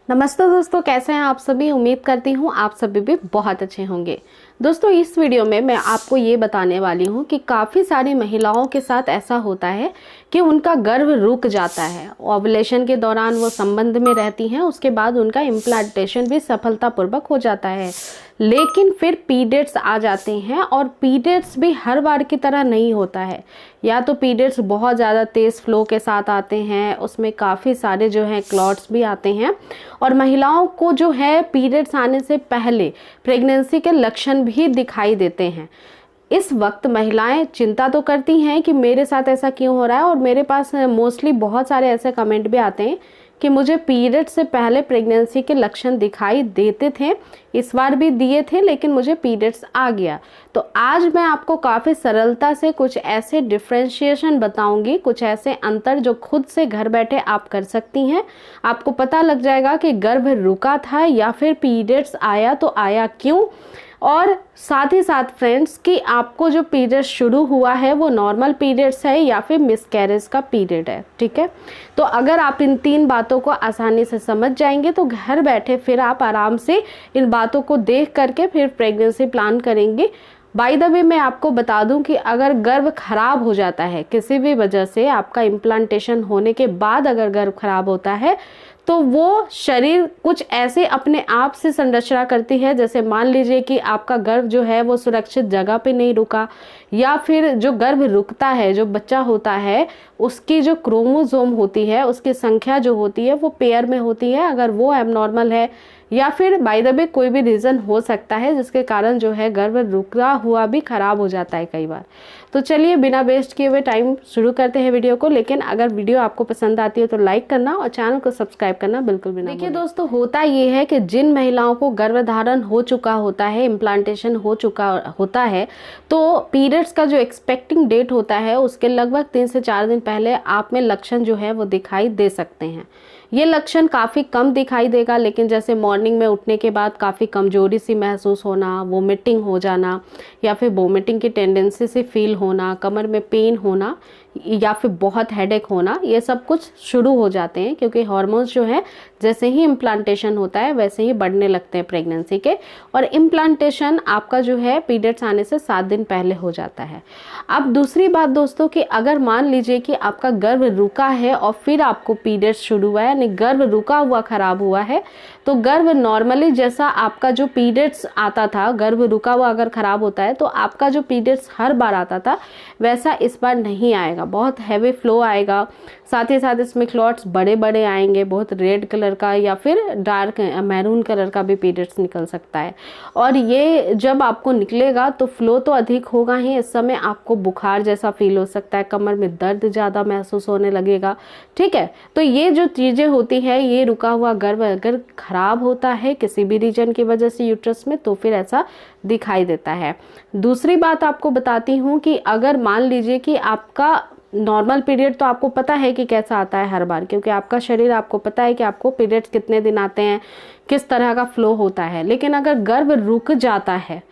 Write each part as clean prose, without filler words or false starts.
नमस्ते दोस्तों, कैसे हैं आप सभी। उम्मीद करती हूँ आप सभी भी बहुत अच्छे होंगे। दोस्तों, इस वीडियो में मैं आपको ये बताने वाली हूँ कि काफ़ी सारी महिलाओं के साथ ऐसा होता है कि उनका गर्भ रुक जाता है। ओवुलेशन के दौरान वो संबंध में रहती हैं, उसके बाद उनका इम्प्लांटेशन भी सफलतापूर्वक हो जाता है, लेकिन फिर पीरियड्स आ जाते हैं और पीरियड्स भी हर बार की तरह नहीं होता है। या तो पीरियड्स बहुत ज़्यादा तेज़ फ्लो के साथ आते हैं, उसमें काफ़ी सारे जो हैं क्लॉट्स भी आते हैं, और महिलाओं को जो है पीरियड्स आने से पहले प्रेगनेंसी के लक्षण भी दिखाई देते हैं। इस वक्त महिलाएं चिंता तो करती हैं कि मेरे साथ ऐसा क्यों हो रहा है, और मेरे पास मोस्टली बहुत सारे ऐसे कमेंट भी आते हैं कि मुझे पीरियड से पहले प्रेगनेंसी के लक्षण दिखाई देते थे, इस बार भी दिए थे, लेकिन मुझे पीरियड्स आ गया। तो आज मैं आपको काफ़ी सरलता से कुछ ऐसे डिफ्रेंशिएशन बताऊंगी, कुछ ऐसे अंतर जो खुद से घर बैठे आप कर सकती हैं। आपको पता लग जाएगा कि गर्भ रुका था या फिर पीरियड्स आया तो आया क्यों, और साथ ही साथ फ्रेंड्स कि आपको जो पीरियड शुरू हुआ है वो नॉर्मल पीरियड्स है या फिर मिसकैरेज का पीरियड है। ठीक है, तो अगर आप इन 3 बातों को आसानी से समझ जाएंगे तो घर बैठे फिर आप आराम से इन बातों को देख करके फिर प्रेगनेंसी प्लान करेंगे। बाय द वे, मैं आपको बता दूं कि अगर गर्भ खराब हो जाता है किसी भी वजह से, आपका इम्प्लांटेशन होने के बाद अगर गर्भ खराब होता है तो वो शरीर कुछ ऐसे अपने आप से संरचना करती है, जैसे मान लीजिए कि आपका गर्भ जो है वो सुरक्षित जगह पे नहीं रुका, या फिर जो गर्भ रुकता है, जो बच्चा होता है, उसकी जो क्रोमोसोम होती है, उसकी संख्या जो होती है वो पेयर में होती है, अगर वो एबनॉर्मल है, या फिर बाय द वे कोई भी रीज़न हो सकता है जिसके कारण जो है गर्भ रुका हुआ भी खराब हो जाता है कई बार। तो चलिए बिना वेस्ट किए हुए टाइम शुरू करते हैं वीडियो को। लेकिन अगर वीडियो आपको पसंद आती है तो लाइक करना और चैनल को सब्सक्राइब करना बिल्कुल भी ना भूलें। देखिए दोस्तों, होता ये है कि जिन महिलाओं को गर्भधारण हो चुका होता है, इम्प्लांटेशन हो चुका होता है, तो पीरियड्स का जो एक्सपेक्टिंग डेट होता है उसके लगभग 3 से 4 दिन पहले आप में लक्षण जो है वो दिखाई दे सकते हैं। ये लक्षण काफ़ी कम दिखाई देगा, लेकिन जैसे मॉर्निंग में उठने के बाद काफ़ी कमजोरी सी महसूस होना, वोमिटिंग हो जाना, या फिर वोमिटिंग की टेंडेंसी से फील होना, कमर में पेन होना, या फिर बहुत हेडेक होना, ये सब कुछ शुरू हो जाते हैं, क्योंकि हार्मोन्स जो है जैसे ही इम्प्लांटेशन होता है वैसे ही बढ़ने लगते हैं प्रेगनेंसी के। और इम्प्लांटेशन आपका जो है पीरियड्स आने से 7 दिन पहले हो जाता है। अब दूसरी बात दोस्तों कि अगर मान लीजिए कि आपका गर्भ रुका है और फिर आपको पीरियड्स शुरू हुआ है, यानी गर्भ रुका हुआ खराब हुआ है, तो गर्भ नॉर्मली जैसा आपका जो पीरियड्स आता था, गर्भ रुका हुआ अगर खराब होता है तो आपका जो पीरियड्स हर बार आता था वैसा इस बार नहीं आएगा, बहुत हैवी फ्लो आएगा। साथ ही साथ इसमें क्लॉट्स बड़े बड़े आएंगे, बहुत रेड कलर का या फिर डार्क मैरून कलर का भी पीरियड्स निकल सकता है। और ये जब आपको निकलेगा तो फ्लो तो अधिक होगा ही, इस समय आपको बुखार जैसा फील हो सकता है, कमर में दर्द ज़्यादा महसूस होने लगेगा। ठीक है, तो ये जो चीज़ें होती है, ये रुका हुआ गर्भ अगर खराब होता है किसी भी रीजन की वजह से यूट्रस में, तो फिर ऐसा दिखाई देता है। दूसरी बात आपको बताती हूँ कि अगर मान लीजिए कि आपका नॉर्मल पीरियड, तो आपको पता है कि कैसा आता है हर बार, क्योंकि आपका शरीर आपको पता है कि आपको पीरियड्स कितने दिन आते हैं, किस तरह का फ्लो होता है। लेकिन अगर गर्भ रुक जाता है,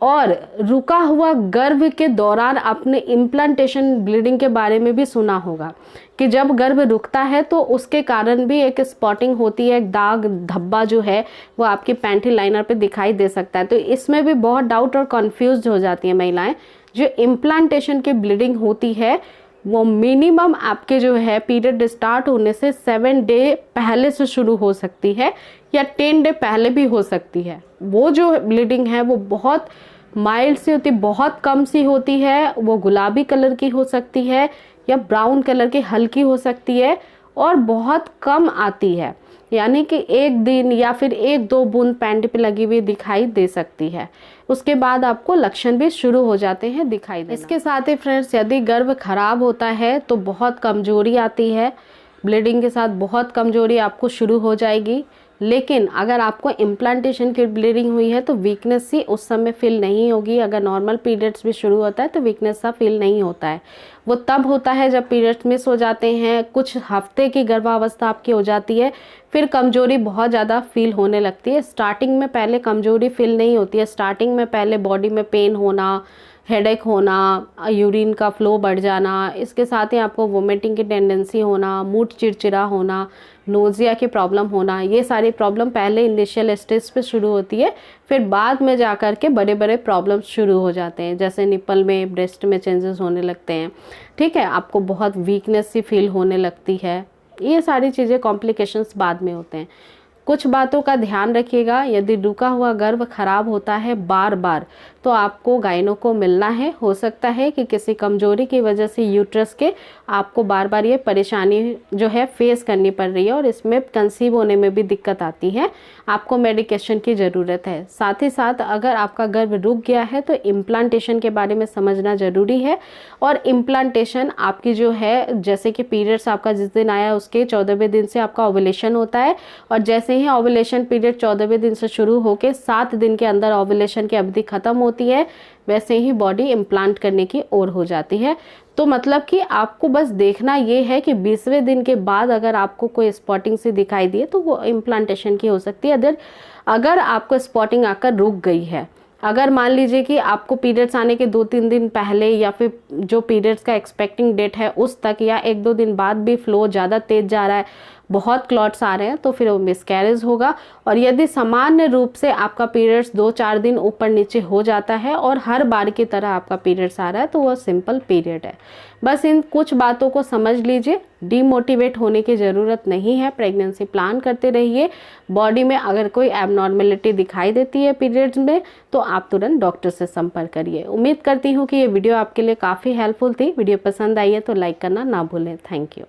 और रुका हुआ गर्भ के दौरान आपने इम्प्लांटेशन ब्लीडिंग के बारे में भी सुना होगा कि जब गर्भ रुकता है तो उसके कारण भी एक स्पॉटिंग होती है, एक दाग धब्बा जो है वो आपकी पैंटी लाइनर पे दिखाई दे सकता है। तो इसमें भी बहुत डाउट और कंफ्यूज हो जाती है महिलाएं। जो इम्प्लांटेशन की ब्लीडिंग होती है वो मिनिमम आपके जो है पीरियड स्टार्ट होने से 7 डे पहले से शुरू हो सकती है, या 10 डे पहले भी हो सकती है। वो जो ब्लीडिंग है वो बहुत माइल्ड सी होती है, बहुत कम सी होती है, वो गुलाबी कलर की हो सकती है या ब्राउन कलर की हल्की हो सकती है, और बहुत कम आती है, यानी कि 1 दिन या फिर 1-2 बूंद पैंट पे लगी हुई दिखाई दे सकती है। उसके बाद आपको लक्षण भी शुरू हो जाते हैं दिखाई देना। इसके साथ ही फ्रेंड्स, यदि गर्भ खराब होता है तो बहुत कमजोरी आती है, ब्लीडिंग के साथ बहुत कमजोरी आपको शुरू हो जाएगी। लेकिन अगर आपको इम्प्लांटेशन की ब्लीडिंग हुई है तो वीकनेस सी उस समय फील नहीं होगी। अगर नॉर्मल पीरियड्स भी शुरू होता है तो वीकनेस सा फील नहीं होता है। वो तब होता है जब पीरियड्स मिस हो जाते हैं, कुछ हफ्ते की गर्भावस्था आपकी हो जाती है, फिर कमजोरी बहुत ज़्यादा फील होने लगती है। स्टार्टिंग में पहले कमजोरी फील नहीं होती है, स्टार्टिंग में पहले बॉडी में पेन होना, हेडेक होना, यूरिन का फ्लो बढ़ जाना, इसके साथ ही आपको वोमिटिंग की टेंडेंसी होना, मूड चिड़चिड़ा होना, नोज़िया की प्रॉब्लम होना, ये सारी प्रॉब्लम पहले इनिशियल स्टेज पे शुरू होती है, फिर बाद में जा कर के बड़े बड़े प्रॉब्लम्स शुरू हो जाते हैं, जैसे निपल में, ब्रेस्ट में चेंजेस होने लगते हैं, ठीक है, आपको बहुत वीकनेस सी फील होने लगती है। ये सारी चीज़ें कॉम्प्लिकेशंस बाद में होते हैं। कुछ बातों का ध्यान रखिएगा, यदि रुका हुआ गर्भ खराब होता है बार बार तो आपको गाइनो को मिलना है। हो सकता है कि किसी कमजोरी की वजह से यूट्रस के आपको बार बार ये परेशानी जो है फेस करनी पड़ रही है और इसमें कंसीव होने में भी दिक्कत आती है, आपको मेडिकेशन की ज़रूरत है। साथ ही साथ अगर आपका गर्भ रुक गया है तो इम्प्लांटेशन के बारे में समझना ज़रूरी है। और इम्प्लांटेशन आपकी जो है, जैसे कि पीरियड्स आपका जिस दिन आया उसके 14वें दिन से आपका ओवुलेशन होता है, और जैसे ही ओवुलेशन पीरियड 14वें दिन से शुरू होकर 7 दिन के अंदर ओवुलेशन की अवधि खत्म होती है, वैसे ही बॉडी इम्प्लांट करने की ओर हो जाती है। तो मतलब कि आपको बस देखना ये है कि 20वें दिन के बाद अगर आपको कोई स्पॉटिंग सी दिखाई दी तो वो इम्प्लांटेशन की हो सकती है। अगर आपको स्पॉटिंग आकर रुक गई है, अगर मान लीजिए कि आपको पीरियड्स आने के 2-3 दिन पहले या फिर जो पीरियड्स का एक्सपेक्टिंग डेट है उस तक या 1-2 दिन बाद भी फ्लो ज़्यादा तेज जा रहा है, बहुत क्लॉट्स आ रहे हैं, तो फिर वो मिसकैरेज होगा। और यदि सामान्य रूप से आपका पीरियड्स 2-4 दिन ऊपर नीचे हो जाता है और हर बार की तरह आपका पीरियड्स आ रहा है तो वो सिंपल पीरियड है। बस इन कुछ बातों को समझ लीजिए, डीमोटिवेट होने की ज़रूरत नहीं है, प्रेगनेंसी प्लान करते रहिए। बॉडी में अगर कोई एबनॉर्मेलिटी दिखाई देती है पीरियड्स में तो आप तुरंत डॉक्टर से संपर्क करिए। उम्मीद करती हूँ कि ये वीडियो आपके लिए काफ़ी हेल्पफुल थी। वीडियो पसंद आई है तो लाइक करना ना भूलें। Thank you.